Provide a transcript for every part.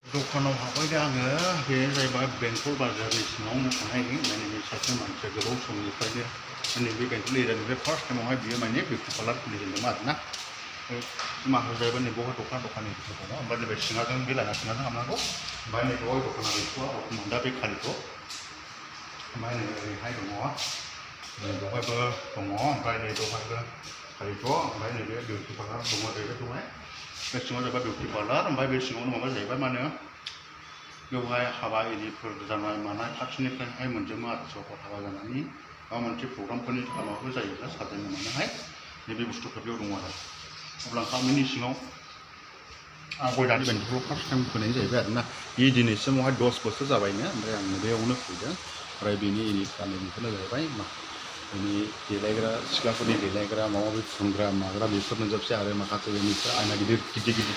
दखानाव हाबबाय दा आङो बे जाहैबाय बेंटल बाजारनि सिङाव मोसानायनि माने बे सासे मानसिया गोबाव समनिफ्रायनो माने बे बेंटल एरियानिफ्राय फार्स्ट टाइमावहाय बियो माने बिउटि पार्लार खुलिजेनदोंमोन आरोना माखासे जाहैबाय नैबावहाय दखाननि दङ ओमफ्राय नैबे सिङाजों बे लाइना सिङाजों हाबनांगौ ओमफ्राय नैबावहाय दखाना गैथ'आ बर्थमान दा बे खालिथ' ओमफ्राय नै ओरैहाय दङ नैबावहायबो दङ ओमफ्राय नै दहायबो खालिथ' ओमफ्राय नैबे बिउटि पार्लार दङ जाहैबाय दहाय बे सिङाव जाहैबाय बिउटि पार्लार ओमफ्राय बे सिङावनो माबा जाहैबाय मा होनो बेवहाय हाबा इदिफोर जानाय मानाय खाथिनिफ्रायहाय मोनजोबो आरो सोरबा हाबा जानायनि माबा मोनसे प्रग्रामफोरनि थाखाय माबाफोर जायोब्ला साजायनो मानोहाय नैबे बुस्थुफोर बेयाव दङ आरो अब्ला गामिनि सिङाव आं गय दानि बेंटलाव फार्स्ट टाइम फैनाय जाहैबाय आरोना बे दिनैसिमावहाय 10 बोसोर जाबायनो ओमफ्राय आं बेयावनो फैदों ओमफ्राय बेनि एरि खालामनायखौनो जाहैबाय बेनि देलायग्रा सिख्लाफोरनि देलायग्रा माबा माबि फुनग्रा माग्रा बेफोरनो जोबसै आरो माखासे बेनिफ्राय आयना गिदिर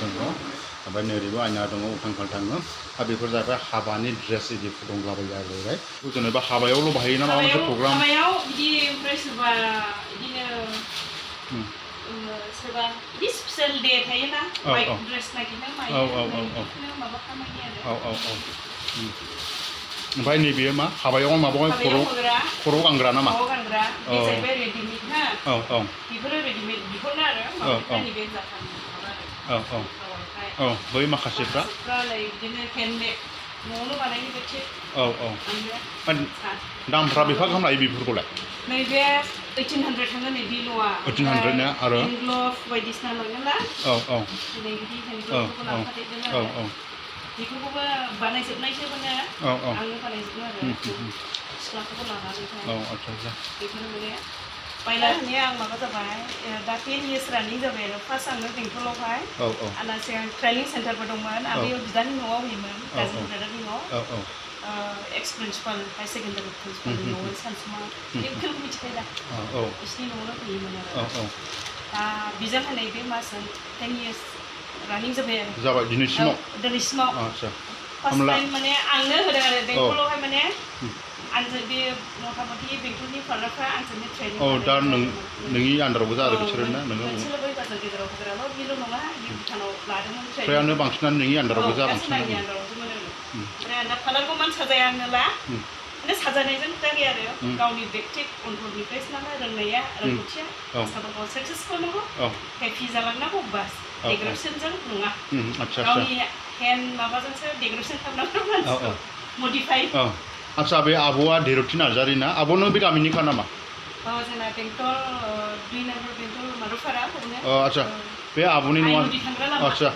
दङ ओमफ्राय नैबो आयना दङ उल्थां फाल्थाङो आरो बेफोर जाहैबाय हाबानि ड्रेस इदिफोर दंलाबायो जाहैबाय जेनेबा हाबायावल' बाहायो ना माबा मोनसे प्रग्राम हाबायाव बिदि ओमफ्राय सोरबा बिदिनो सोरबा बिदि स्पेशेल डे थायोना वाइट ड्रेस नागिरनो मायो माबा खामानि आरो ओमफ्राय नैबेयो मा हाबायाव माबायाव खर' गानग्रा नामा खर' गानग्रा बे जाहैबाय रेडिमेड ना बेफोरो रेडिमेड बिहरनो आरो माबानिफ्राय नैबे जाथारनांगौ बै माखासेफ्रा बिदिनो हेन्दमेड न'आवनो बानायनो बेसे दामफ्रा बेफोर गाहाम लायो बेफोरखौलाय नैबे 1800 थाङो नै बे न'आ 1800 ना आरो ग्लभ बायदिसिना लाङोना नै बिदि हेन्दग्लभफोरखौ लांफादेरदों आरो बेफोरखौबो बानायजोबनायसो माने आंनो बानायजोबो आरो सिख्लाफोरखौ लानानैहाय बेफोर माने बायना होनाया आं माबा जाबाय दा 10 years रानिं जाबाय आरो फार्स्ट आङो बेंटलावहाय आंना सिगां ट्रेनिं सेन्टारबो दंमोन आं बेयाव बिदानि न'आव होयोमोन गाज्रि बिदानि न'आव एक्स प्रिन्सिपाल हाई सेकेन्डारि प्रिन्सिपालनि न'आव सानसुमा बेखौ मिथिखायो दा बिसिनि न'आवनो होयोमोन आरो दा बिजों होनाय बे मासजों 10 years रानिं जाबाय दिनैसिमाव फार्स्ट टाइम माने आंनो होदों आरो बेंटलावहाय माने आंजों बे मथा-मथि बेंटलनि पार्लारफ्रा आंजोंनो ट्रेनिं दा नोंनि आन्दारावबो जादों बिसोरो ना नोङो मोनसेल' बै बाजार गेजेराव होग्राल' बेल' नङा भुटानाव लादोंमोन फ्रायानो बांसिनानो नोंनि आन्दारावबो जाबांसिन आंनि आन्दारावसोमोन ओमफ्राय आं दा पार्लारखौ मान साजाया नोला माने साजानायजों खोथा गैया आरो गावनि बेक्तिक अन्तरनिफ्रायसो नालाय रोंनाया रोंगौथिया साबागाव साक्सेसफुल नांगौ हेपि जालांनांगौ बास डेक'रेसनजों नङा गावनि हेन्ड माबाजोंसो डेक'रेसन खालामनांगौ मानसिखौ मडिफाइ आच्छा बे आब'आ धेरथि नार्जारि ना आब'नो बे गामिनिखा नामा जोंना बेंटल 2 नम्बर बेंटल मारुफारा आच्छा बे आब'नि न'आ आच्छा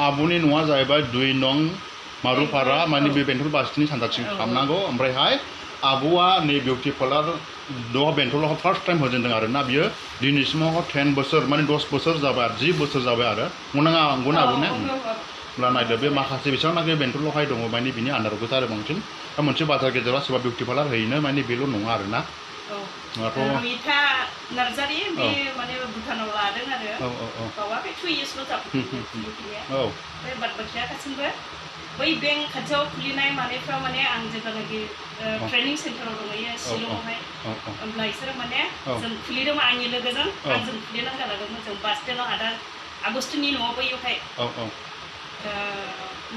आब'नि न'आ जाहैबाय 2 नं मारुफारा माने बे बेंटल बासनि सानजाथिं खालामनांगौ ओमफ्रायहाय आब'आ नै बिउटि पार्लार दहा बेंटलाव फार्स्ट टाइम होजेनदों आरो ना बियो दिनैसिमाव 10 बोसोर माने 10 बोसोर जाबाय आरो 10 बोसोर जाबाय आरो नङा आंगौना आब'ने होमब्ला नायदो बे माखासे बेसेबांनाखि बेंटलावहाय दङ माने बिनि आन्दारावबो जादों बांसिन दा मोनसे बाजार गेजेराव सोरबा बिउटि पार्लार हैनो माने बेल' नङा आरो ना रमिता नार्जारि बे माने भुटानाव लादों आरो बावाखै 2 yearsल' जाबाय बे बाद बाखिया गासिबो बै बेंक खाथियाव खुलिनाय मानेफ्राव माने आं जेब्लानाखि ट्रेनिं सेन्टाराव दंहैयो शिलंआवहाय होमब्ला बिसोरो माने जों खुलिदोंमोन आंनि लोगोजों आंजों खुलिनानै गालांदोंमोन जों बास स्टेन्डआव आदा आगस्ट'नि न'आव बैयावहाय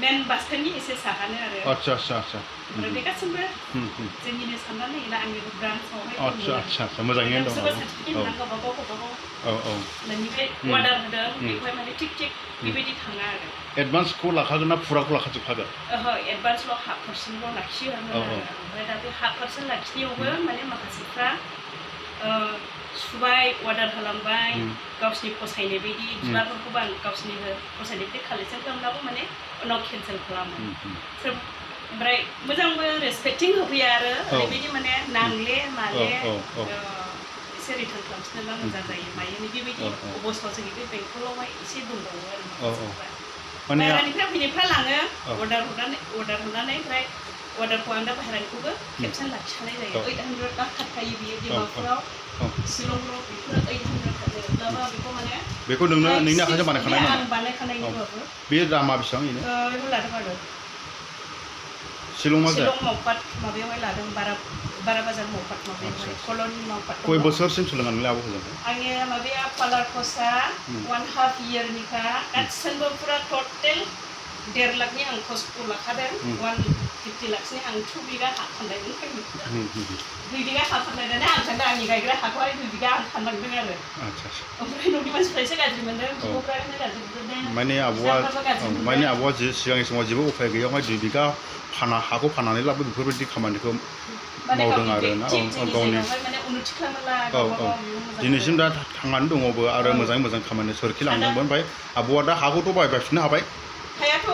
मेन बास स्टेन्डनि एसे साहानो आरो आच्छा ओमफ्राय बे गासिबो जोंनिनो साननानै नायोना आंनिबो ब्रान्सआवहाय आच्छा मोजाङैनो दं सार्टिफिकेट मोननांगौ गावबागाव नोंनिफ्राय अर्डार होदों बेखौहाय माने थिग बेबायदि थाङा आरो एडभान्सखौ लाखागोन ना फुराखौ लाखाजोबखागोन एडभान्सल' 1/2% लाखियो ओमफ्राय दा बे 1/2% लाखिनायावबो माने माखासेफ्रा सुबाय अर्डार खालामबाय गावसिनि फसायनाय बायदि बिबारफोरखौबो आं गावसिनि फसायनाय बायदि कालेक्सन खालामनाबो माने उनाव केन्सेल खालामो ओमफ्राय मोजांबो रेसपेक्टिं होफैया आरो ओरैबायदि माने नांले माले एसे रिटार्न खालामफिनोबा मोजां जायो मायो बेबायदि अबस्थायाव जोंनि बे बेंटलावहाय एसे दंबावो आरो बाहेरानिफ्राय फैनायफ्रा लाङो अर्डार हरनानै ओमफ्राय अर्डारखौ आं दा बाहेरानिखौबो खेबसेनो लाखिखानाय जायो 800 खाखायो बियो डिमापुराव शिलंफ्राव बेफोरो 800 खायो बेखौ माने बेखौ नोंनि आखाइजों बानायखानाय नामा आं बानायखानायनिबाबो बे दामा बेसेबां बेनो बेखौ लादों आरो शिलं मावपाट माबायावहाय लादों 12 बाजार मावपाट माबायावहाय कल'नि मावपाट खय बोसोरसिम सोलोंनानै नोंलाय आब'खौ आंनिया माबाया पार्लार कर्सआ 1.5 yearनिखा गासिबो पुरा टटेल 1.5 लाखनि आं खस्थ' लाखादों 150 लाखनि आं 2 बिगा हा फानलायदों 2 बिगा हा फानलायनानै आं सानदों आंनि गायग्रा हाखौहाय 2 बिगा आं फानलांदों आरो ओमफ्राय न'नि मानसिफ्रा एसे गाज्रि मोनदों बिब'फ्रानो गाज्रि मोनदों माने आब'आ सिगांनि समाव जेबो उफाय गैयैयावहाय 2 बिगा हाखौ फाननानै लाबो बेफोरबायदि खामानिखौ मावदों आरो ना गावनि दिनैसिम दा थांनानै दङबो आरो मोजाङै मोजां खामानि सोरखिलांदोंमोन ओमफ्राय आब'आ दा हाखौथ' बायफिननो हाबाय हायाथ'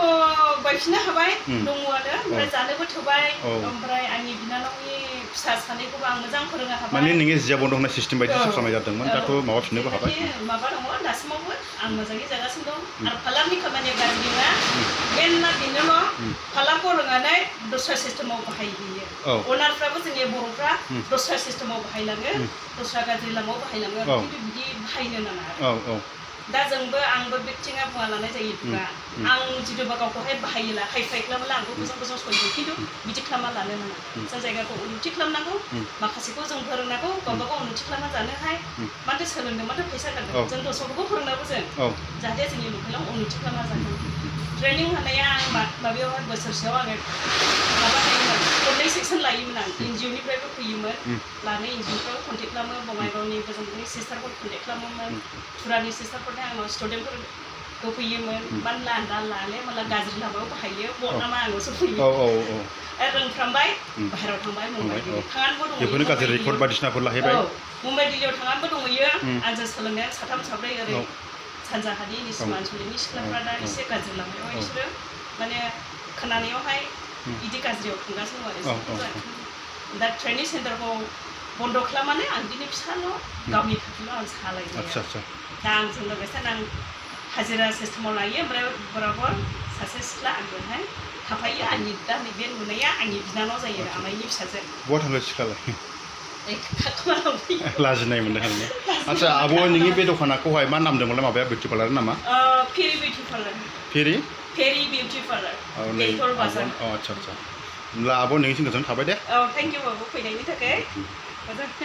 बायफिननो हाबाय दङआनो ओमफ्राय जानोबो थोबाय ओमफ्राय आंनि बिनानावनि फिसा सानैखौबो आं मोजां फोरोंनो हाबाय माने नोंनि जिया बन्द होनाय सिस्टेम बायदिसो खालामनाय जादोंमोन दाथ' माबाफिननोबो हाबाय माबा दङ दासिमावबो आं मोजाङै जागासिनो दं आरो फालांगि खामानिया गाज्रि नङा मेनना बेनोल' फालांगिखौ रोंनानै दस्रा सिस्टेमाव बाहायहैयो अनारफ्राबो जोंनि बर'फ्रा दस्रा सिस्टेमाव बाहायलाङो दस्रा गाज्रि लामायाव बाहायलाङो खिन्थु बिदि बाहायनो नाङा दा जोंबो आंबो बिथिङा बुङा लानाय जायो बिबा आं जिथुबा गावखौहाय बाहायोला हाइफाइ खालामोला आंबो मोजां सलियो खिन्थु बिदि खालामना लानो नाङा जों जायगाखौ उन्नति खालामनांगौ माखासेखौ जों फोरोंनांगौ गावबा गाव उन्नति खालामना जानोहाय माथो सोलोंदों माथो फैसा गारदों जों दस्राखौबो फोरोंनांगौ जों जाहाथे जोंनि लकेलाव उन्नति खालामना जागोन ट्रेनिं होनाया आं माबायावहाय बोसोरसेयाव आङो माबा थायोमोन 4 सेक्सन लायोमोन आं एनजिअनिफ्रायबो फैयोमोन लानो एनजिअफ्राव कन्टेक्ट खालामो बङाइगावनि बोजोंनि सिस्टारफोर कन्टेक्ट खालामोमोन थुरानि सिस्टारफोरनि आंनाव स्टुडेन्टफोर फैयोमोन मानो लांदा लाले माला गाज्रि लामायाव बाहायो बदनामा आंनावसो फैयो रोंफ्रामबाय बाहेरायाव थांबाय मुम्बाइ थांनानैबो दङ बेफोरनो गाज्रि रेकर्ड बायदिसिनाफोर लाहैबाय मुम्बाइ दिल्लीयाव थांनानैबो दंहैयो आंजों सोलोंनाया 3 4 ओरै सानजाहानि निसिमा ओनसोलनि सिख्लाफ्रा दा एसे गाज्रि लामायाव बिसोरो माने खोनानायावहाय बिदि गाज्रियाव थांगासिनो दं आरो दा ट्रेनिं सेन्टारखौ बन्द खालामनानै आं दिनै फिसाल' गावनि खाथियाव आं सालायबाय दा आंजों लोगोसे आं हाजिरा सिस्टेमाव लायो ओमफ्राय बराबर सासे सिख्ला आंजोंहाय थाफायो आंनि दा नैबे नुनाया आंनि बिनानाव जायो आमाइनि फिसाजो बहा थांनो सिख्लालाय लाजिनाय मोनदों आरो आচ্ছা आब' नोंनि बे दखानखौहाय मा नाम दंमोनलाय माबाया बिउटि पार्लार नामा फेरि बिउटि पार्लार फेरि बिउटि पार्लार बेंटल बाजार आচ্ছা होमब्ला आब' नोंनिसिम गोजोन थाबाय दे थेंक इउ बाबु फैनायनि थाखाय